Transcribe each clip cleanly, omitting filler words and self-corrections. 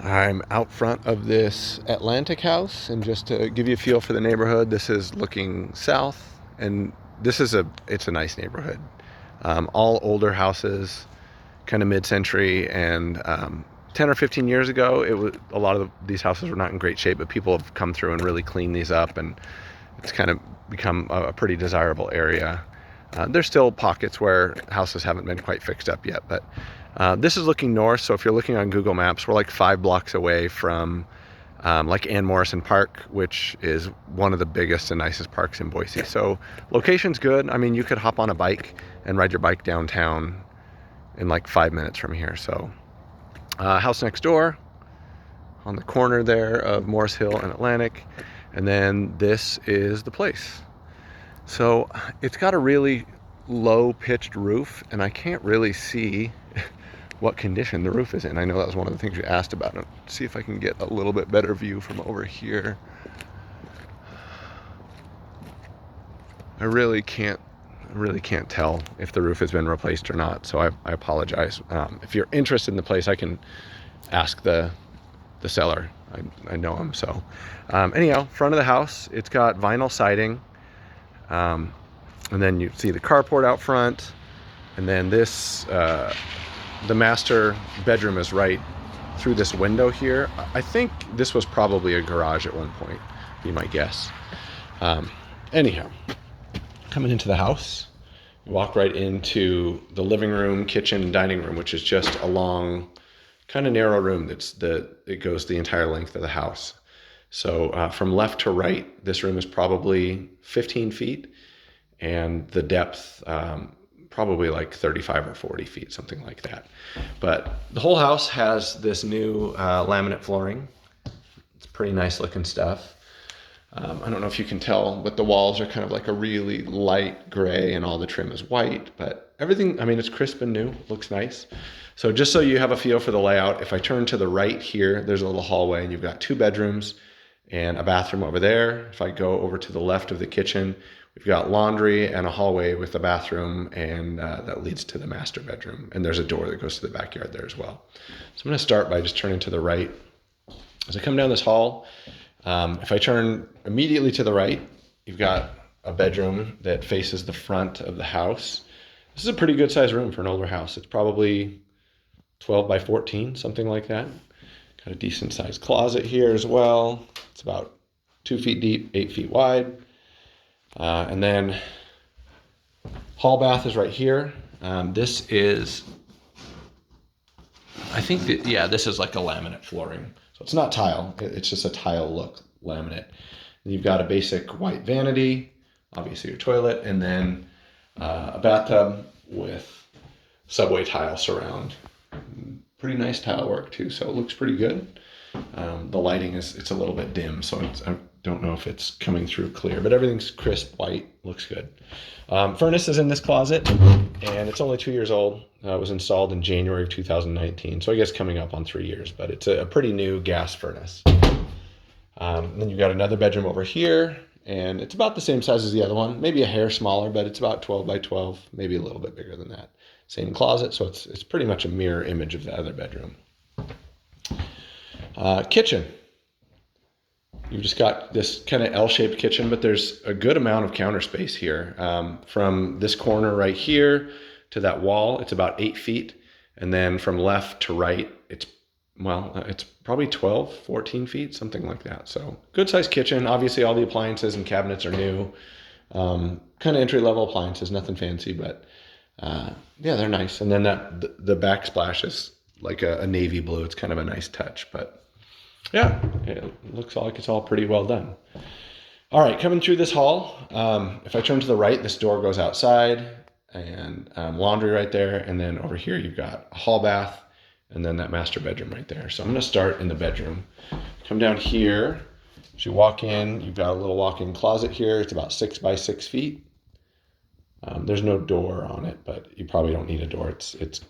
I'm out front of this Atlantic house, and just to give you a feel for the neighborhood, this is looking south, and it's a nice neighborhood. All older houses, kind of mid-century, and 10 or 15 years ago, a lot of these houses were not in great shape, but people have come through and really cleaned these up, and it's kind of become a pretty desirable area. There's still pockets where houses haven't been quite fixed up yet, but this is looking north. So if you're looking on Google Maps, we're like 5 blocks away from like Ann Morrison Park, which is one of the biggest and nicest parks in Boise. So location's good. I mean, you could hop on a bike and ride your bike downtown in like 5 minutes from here. So house next door on the corner there of Morris Hill and Atlantic. And then this is the place. So it's got a really low pitched roof, and I can't really see what condition the roof is in. I know that was one of the things you asked about. Let's see if I can get a little bit better view from over here. I really can't tell if the roof has been replaced or not, so I apologize. If you're interested in the place, I can ask the seller. I know him. So anyhow, front of the house, it's got vinyl siding. And then you see the carport out front, and then this, the master bedroom is right through this window here. I think this was probably a garage at one point, be my guess. Anyhow, coming into the house, you walk right into the living room, kitchen, and dining room, which is just a long, kind of narrow room it goes the entire length of the house. So from left to right, this room is probably 15 feet, and the depth probably like 35 or 40 feet, something like that. But the whole house has this new laminate flooring. It's pretty nice looking stuff. I don't know if you can tell, but the walls are kind of like a really light gray, and all the trim is white, but everything, I mean, it's crisp and new, looks nice. So just so you have a feel for the layout, if I turn to the right here, there's a little hallway, and you've got 2 bedrooms and a bathroom over there. If I go over to the left of the kitchen, we've got laundry and a hallway with a bathroom, and that leads to the master bedroom. And there's a door that goes to the backyard there as well. So I'm gonna start by just turning to the right. As I come down this hall, if I turn immediately to the right, you've got a bedroom that faces the front of the house. This is a pretty good sized room for an older house. It's probably 12 by 14, something like that. Got a decent sized closet here as well. It's about 2 feet deep, 8 feet wide. And then hall bath is right here. This is, I think that, yeah, this is like a laminate flooring. So it's not tile, it's just a tile look laminate. And you've got a basic white vanity, obviously your toilet, and then a bathtub with subway tile surround. Pretty nice tile work too, so it looks pretty good. The lighting it's a little bit dim, so I don't know if it's coming through clear, but everything's crisp white, looks good. Furnace is in this closet, and it's only 2 years old. It was installed in January of 2019, so I guess coming up on 3 years, but it's a pretty new gas furnace. Then you've got another bedroom over here, and it's about the same size as the other one, maybe a hair smaller, but it's about 12 by 12, maybe a little bit bigger than that. Same closet, so it's pretty much a mirror image of the other bedroom. Kitchen. You've just got this kind of L-shaped kitchen, but there's a good amount of counter space here. From this corner right here to that wall, it's about 8 feet. And then from left to right, it's probably 12, 14 feet, something like that. So good sized kitchen. Obviously all the appliances and cabinets are new. Kind of entry-level appliances, nothing fancy, but yeah, they're nice. And then the backsplash is like a navy blue. It's kind of a nice touch, but yeah, it looks like it's all pretty well done. All right, coming through this hall, if I turn to the right, this door goes outside, and laundry right there. And then over here, you've got a hall bath, and then that master bedroom right there. So I'm gonna start in the bedroom. Come down here, as you walk in, you've got a little walk-in closet here. It's about 6 by 6 feet. There's no door on it, but you probably don't need a door. It's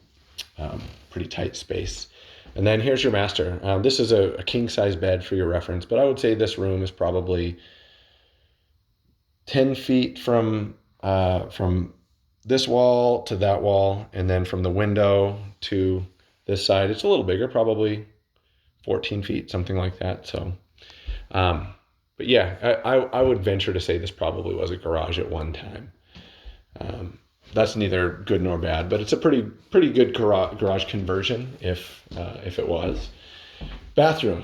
pretty tight space. And then here's your master. This is a king-size bed for your reference, but I would say this room is probably 10 feet from this wall to that wall, and then from the window to this side, it's a little bigger, probably 14 feet, something like that. So, but yeah, I would venture to say this probably was a garage at one time. That's neither good nor bad, but it's a pretty good garage conversion if it was. Bathroom.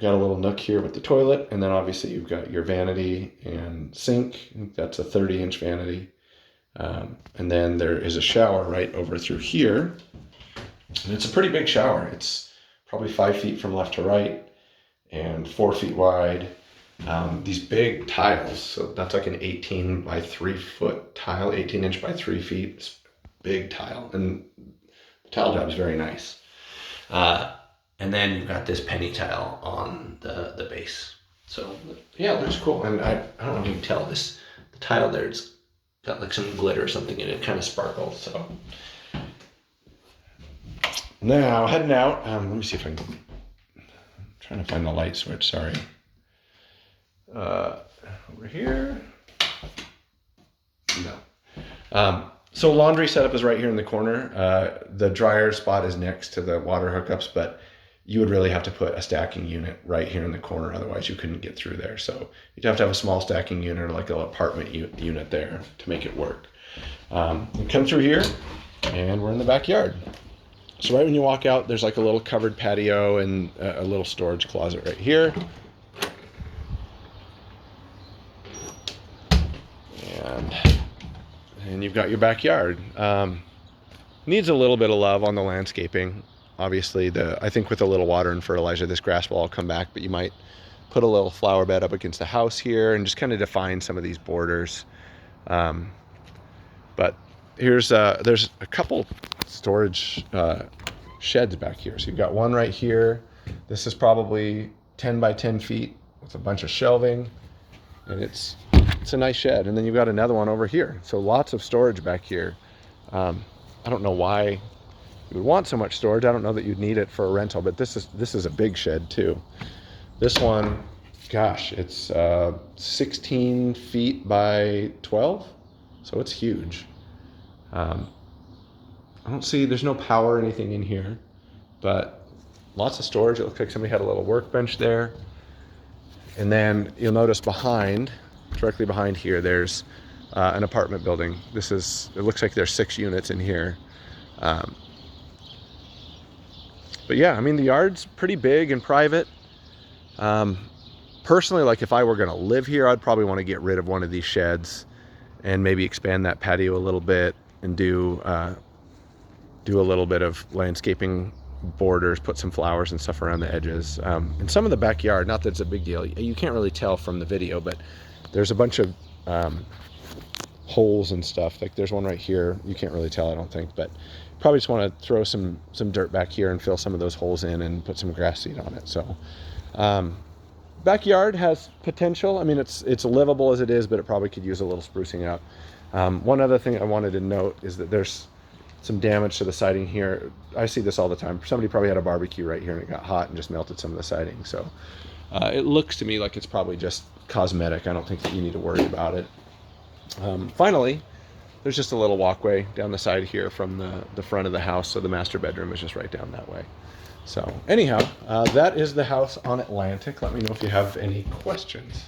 Got a little nook here with the toilet, and then obviously you've got your vanity and sink. That's a 30-inch vanity. And then there is a shower right over through here. And it's a pretty big shower. It's probably 5 feet from left to right and 4 feet wide. These big tiles, so that's like an 18 by 3 foot tile, 18 inch by 3 feet. It's big tile, and the tile job is very nice. And then you've got this penny tile on the base. So yeah, it looks cool. And I don't know if you can tell this, the tile there, it's got like some glitter or something in it. It kind of sparkles. So now heading out. Let me see if I can. I'm trying to find the light switch. Sorry. Over here. No. So laundry setup is right here in the corner. The dryer spot is next to the water hookups, but you would really have to put a stacking unit right here in the corner. Otherwise you couldn't get through there. So you'd have to have a small stacking unit or like an apartment unit there to make it work. We come through here and we're in the backyard. So right when you walk out, there's like a little covered patio and a little storage closet right here. And you've got your backyard. Needs a little bit of love on the landscaping. Obviously, I think with a little water and fertilizer, this grass will all come back, but you might put a little flower bed up against the house here and just kind of define some of these borders. But there's a couple storage sheds back here. So you've got one right here. This is probably 10 by 10 feet with a bunch of shelving, and it's a nice shed. And then you've got another one over here. So lots of storage back here. I don't know why you would want so much storage. I don't know that you'd need it for a rental, but this is a big shed too. This one, gosh, it's 16 feet by 12. So it's huge. I don't see, there's no power or anything in here, but lots of storage. It looks like somebody had a little workbench there. And then you'll notice directly behind here, there's an apartment building. It looks like there's 6 units in here. But yeah, I mean, the yard's pretty big and private. Personally, like if I were gonna live here, I'd probably want to get rid of one of these sheds and maybe expand that patio a little bit and do a little bit of landscaping borders, put some flowers and stuff around the edges. And some of the backyard, not that it's a big deal, you can't really tell from the video, but there's a bunch of holes and stuff. Like there's one right here, you can't really tell, I don't think, but probably just want to throw some dirt back here and fill some of those holes in and put some grass seed on it. So backyard has potential. I mean, it's livable as it is, but it probably could use a little sprucing out. One other thing I wanted to note is that there's some damage to the siding here. I see this all the time. Somebody probably had a barbecue right here and it got hot and just melted some of the siding. So it looks to me like it's probably just cosmetic. I don't think that you need to worry about it. Finally, there's just a little walkway down the side here from the front of the house. So the master bedroom is just right down that way. So anyhow, that is the house on Atlantic. Let me know if you have any questions.